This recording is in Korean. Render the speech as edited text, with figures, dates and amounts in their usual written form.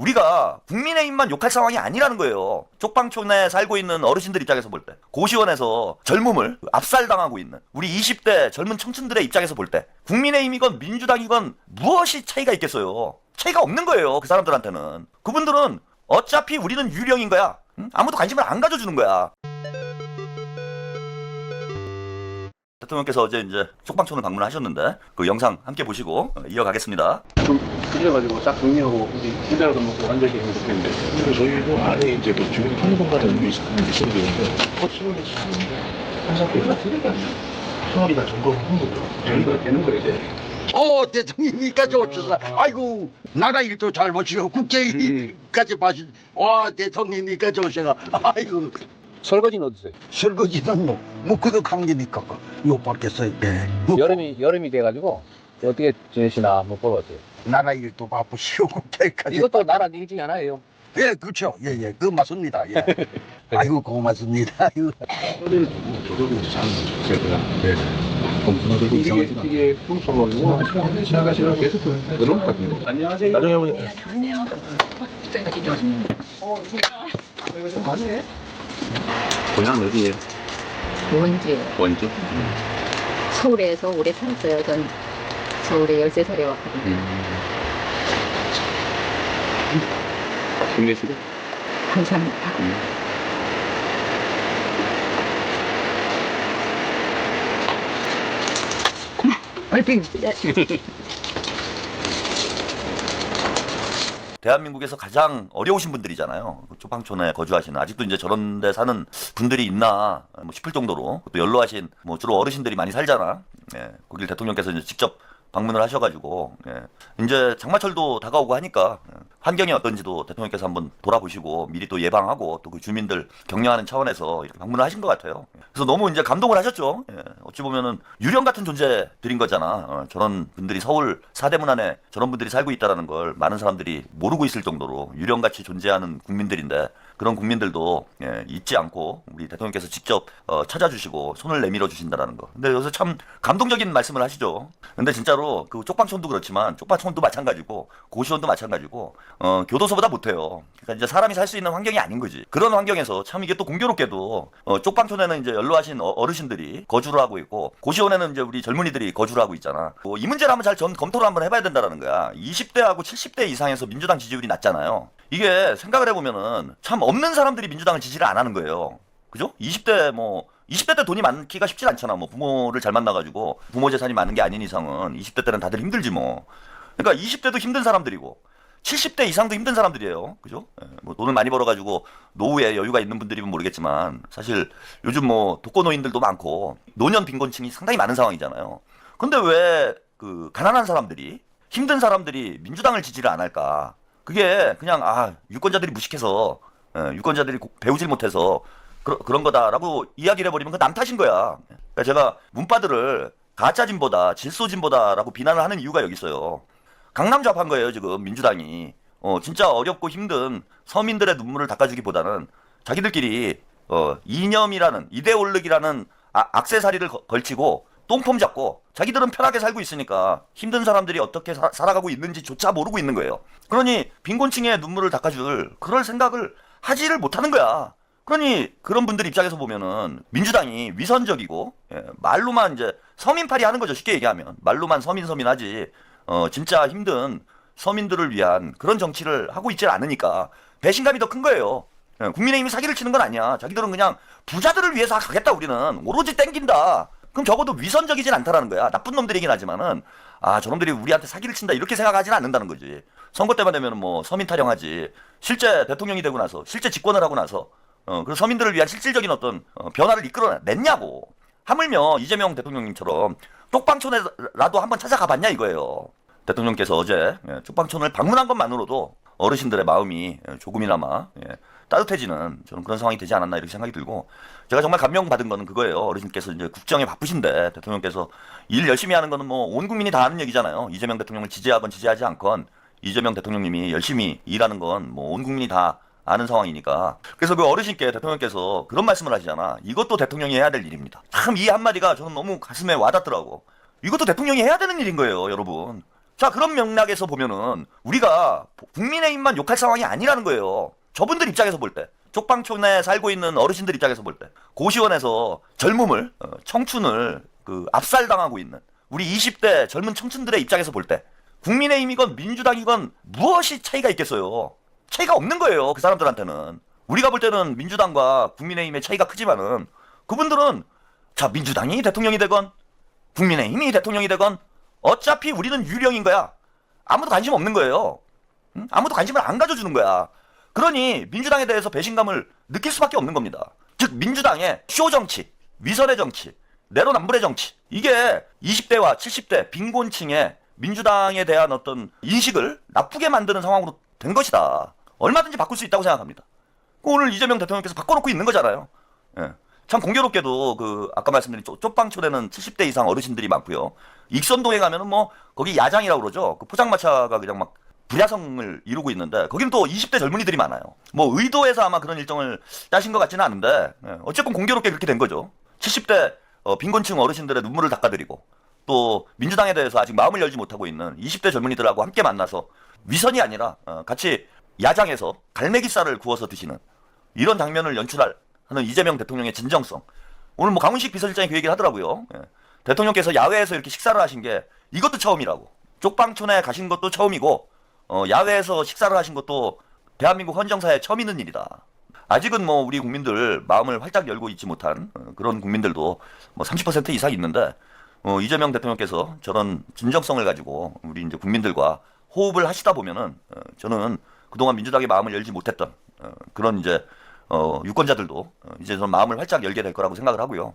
우리가 국민의힘만 욕할 상황이 아니라는 거예요. 쪽방촌에 살고 있는 어르신들 입장에서 볼 때, 고시원에서 젊음을 압살당하고 있는 우리 20대 젊은 청춘들의 입장에서 볼 때 국민의힘이건 민주당이건 무엇이 차이가 있겠어요. 차이가 없는 거예요. 그 사람들한테는. 그분들은 어차피 우리는 유령인 거야. 응? 아무도 관심을 안 가져주는 거야. 대통령께서 어제 이제 쪽방촌을 방문하셨는데 그 영상 함께 보시고 이어가겠습니다. 좀 끌려가지고 딱 정리하고 우리 집에라도 먹고 완전히 행복했는데. 그리고 저희도 안에 이제 그 주변 편의점가는 있었는데 시골에 있었는데 한사람이 쓰레기 아니야? 소화기다 점검을 한 거죠. 저희가 되는 거예요 이제. 대통령님까지 오셔서 아이고 나라 일도 잘 보시고 국제 일까지 봐주. 와 대통령님까지 오셔서 아이고 설거지는 어떠세요? 설거지는 뭐 그도 강기니까 요 밖에서 뭐 여름이 돼가지고 어떻게 지내시나 한번 뽑았어요. 나라 일도 바쁘시고 국제까지. 이것도 나라 일 중에 하나예요. 예 그렇죠. 예예 그 맞습니다. 예. 아이고 고맙습니다. 아이고. 어제는 뭐 조절이 잘하는 거죠. 제가 네. 공부하고 이상하지가 이게 풍성하고 지나가시면 계속 그런 것 같은데. 안녕하세요. 나중에 보니까 고향 어디예요? 원주요. 원주? 서울에서 오래 살았어요. 전 서울에 13살에 왔거든요. 힘내시고? 감사합니다. 얼핏 대한민국에서 가장 어려우신 분들이잖아요. 쪽방촌에 거주하시는, 아직도 이제 저런 데 사는 분들이 있나 뭐 싶을 정도로, 또 연로하신 뭐 주로 어르신들이 많이 살잖아. 예, 거길 대통령께서 이제 직접 방문을 하셔가지고, 예, 이제 장마철도 다가오고 하니까 환경이 어떤지도 대통령께서 한번 돌아보시고 미리 또 예방하고 또 그 주민들 격려하는 차원에서 이렇게 방문을 하신 것 같아요. 그래서 너무 이제 감동을 하셨죠. 예, 어찌 보면은 유령 같은 존재들인 거잖아. 저런 분들이 서울 사대문 안에 저런 분들이 살고 있다라는 걸 많은 사람들이 모르고 있을 정도로 유령같이 존재하는 국민들인데, 그런 국민들도 잊지 않고 우리 대통령께서 직접 찾아주시고 손을 내밀어 주신다라는 거. 근데 여기서 참 감동적인 말씀을 하시죠. 근데 진짜로 그 쪽방촌도 그렇지만 쪽방촌도 마찬가지고 고시원도 마찬가지고 교도소보다 못해요. 그러니까 이제 사람이 살 수 있는 환경이 아닌 거지. 그런 환경에서 참 이게 또 공교롭게도 쪽방촌에는 이제 연로하신 어르신들이 거주를 하고 있고, 고시원에는 이제 우리 젊은이들이 거주를 하고 있잖아. 이 문제를 한번 잘 검토를 한번 해봐야 된다라는 거야. 20대하고 70대 이상에서 민주당 지지율이 낮잖아요. 이게 생각을 해보면은 참 없는 사람들이 민주당을 지지를 안 하는 거예요. 그죠? 20대 때 돈이 많기가 쉽지 않잖아. 뭐 부모를 잘 만나가지고 부모 재산이 많은 게 아닌 이상은 20대 때는 다들 힘들지 뭐. 그러니까 20대도 힘든 사람들이고 70대 이상도 힘든 사람들이에요. 그죠? 뭐 돈을 많이 벌어가지고 노후에 여유가 있는 분들이면 모르겠지만 사실 요즘 뭐 독거노인들도 많고 노년 빈곤층이 상당히 많은 상황이잖아요. 근데 왜 그 가난한 사람들이, 힘든 사람들이 민주당을 지지를 안 할까? 그게 그냥 유권자들이 무식해서, 유권자들이 배우질 못해서 그런 거다라고 이야기를 해버리면 그 남 탓인 거야. 그러니까 제가 문바들을 가짜진보다 질소진보다라고 비난을 하는 이유가 여기 있어요. 강남 좌파한 거예요 지금 민주당이. 진짜 어렵고 힘든 서민들의 눈물을 닦아주기보다는 자기들끼리 이념이라는, 이데올로기라는 액세서리를 걸치고 똥폼 잡고 자기들은 편하게 살고 있으니까 힘든 사람들이 어떻게 살아가고 있는지조차 모르고 있는 거예요. 그러니 빈곤층의 눈물을 닦아줄 그럴 생각을 하지를 못하는 거야. 그러니 그런 분들 입장에서 보면은 민주당이 위선적이고, 말로만 이제 서민팔이 하는 거죠. 쉽게 얘기하면 말로만 서민 하지 진짜 힘든 서민들을 위한 그런 정치를 하고 있질 않으니까 배신감이 더 큰 거예요. 국민의힘이 사기를 치는 건 아니야. 자기들은 그냥 부자들을 위해서 가겠다. 우리는 오로지 땡긴다. 그럼 적어도 위선적이진 않다라는 거야. 나쁜 놈들이긴 하지만은 저놈들이 우리한테 사기를 친다 이렇게 생각하지는 않는다는 거지. 선거 때만 되면 뭐 서민 타령하지. 실제 대통령이 되고 나서, 실제 집권을 하고 나서 그 서민들을 위한 실질적인 어떤 변화를 이끌어냈냐고. 하물며 이재명 대통령님처럼 쪽방촌에라도 한번 찾아가 봤냐 이거예요. 대통령께서 어제 쪽방촌을 방문한 것만으로도 어르신들의 마음이 조금이나마 따뜻해지는 저는 그런 상황이 되지 않았나 이렇게 생각이 들고, 제가 정말 감명받은 거는 그거예요. 어르신께서 이제 국정에 바쁘신데 대통령께서 일 열심히 하는 거는 뭐 온 국민이 다 아는 얘기잖아요. 이재명 대통령을 지지하건 지지하지 않건 이재명 대통령님이 열심히 일하는 건 뭐 온 국민이 다 아는 상황이니까. 그래서 그 어르신께 대통령께서 그런 말씀을 하시잖아. 이것도 대통령이 해야 될 일입니다. 참 이 한마디가 저는 너무 가슴에 와닿더라고. 이것도 대통령이 해야 되는 일인 거예요, 여러분. 자, 그런 맥락에서 보면은 우리가 국민의힘만 욕할 상황이 아니라는 거예요. 저분들 입장에서 볼 때, 쪽방촌에 살고 있는 어르신들 입장에서 볼 때, 고시원에서 젊음을, 청춘을 압살당하고 있는 우리 20대 젊은 청춘들의 입장에서 볼 때, 국민의힘이건 민주당이건 무엇이 차이가 있겠어요? 차이가 없는 거예요, 그 사람들한테는. 우리가 볼 때는 민주당과 국민의힘의 차이가 크지만은 그분들은 자, 민주당이 대통령이 되건 국민의힘이 대통령이 되건 어차피 우리는 유령인 거야. 아무도 관심 없는 거예요. 응? 아무도 관심을 안 가져주는 거야. 그러니 민주당에 대해서 배신감을 느낄 수밖에 없는 겁니다. 즉 민주당의 쇼정치, 위선의 정치, 내로남불의 정치, 이게 20대와 70대 빈곤층의 민주당에 대한 어떤 인식을 나쁘게 만드는 상황으로 된 것이다. 얼마든지 바꿀 수 있다고 생각합니다. 오늘 이재명 대통령께서 바꿔놓고 있는 거잖아요. 예. 참 공교롭게도 아까 말씀드린 쪽방촌에는 70대 이상 어르신들이 많고요. 익선동에 가면은 뭐 거기 야장이라고 그러죠. 그 포장마차가 그냥 막 불야성을 이루고 있는데 거기는 또 20대 젊은이들이 많아요. 뭐 의도해서 아마 그런 일정을 짜신 것 같지는 않은데 어쨌건 공교롭게 그렇게 된 거죠. 70대 빈곤층 어르신들의 눈물을 닦아드리고 또 민주당에 대해서 아직 마음을 열지 못하고 있는 20대 젊은이들하고 함께 만나서 위선이 아니라 같이 야장에서 갈매기살을 구워서 드시는 이런 장면을 연출하는 이재명 대통령의 진정성. 오늘 뭐 강훈식 비서실장이 그 얘기를 하더라고요. 대통령께서 야외에서 이렇게 식사를 하신 게 이것도 처음이라고. 쪽방촌에 가신 것도 처음이고 야외에서 식사를 하신 것도 대한민국 헌정사에 처음 있는 일이다. 아직은 뭐 우리 국민들 마음을 활짝 열고 있지 못한 그런 국민들도 뭐 30% 이상 있는데 이재명 대통령께서 저런 진정성을 가지고 우리 이제 국민들과 호흡을 하시다 보면은 저는 그동안 민주당의 마음을 열지 못했던 그런 이제 유권자들도 이제 저는 마음을 활짝 열게 될 거라고 생각을 하고요.